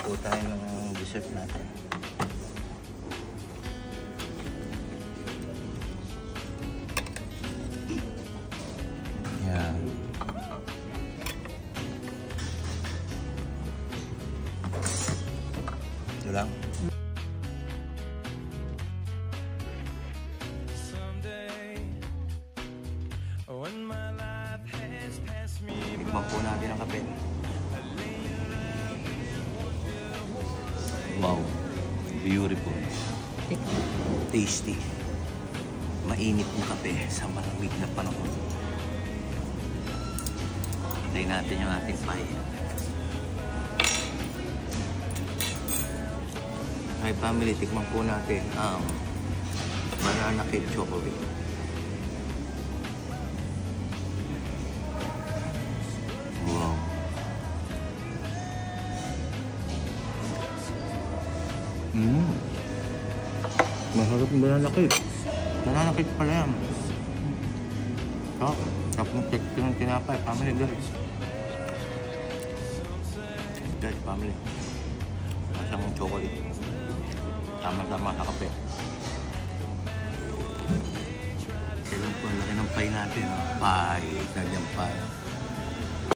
po tayo ng dessert natin. Yan. Ito lang. Tikman po natin ang kape. Wow, beautiful. Tasty. Mainit yung kape sa malamig na panahon. Tayo natin yung ating pie. Hi family, tikman po natin ang banana cake chocolate. Wow. Masarap yung banana cake. Banana cake pala yan. Tapos yung texture ng tinapay. Family guys. Guys, family. Masang chocolate. Tama-tama sa kape. Kailan po ang laki ng pie natin. Pie. Nagyang pie.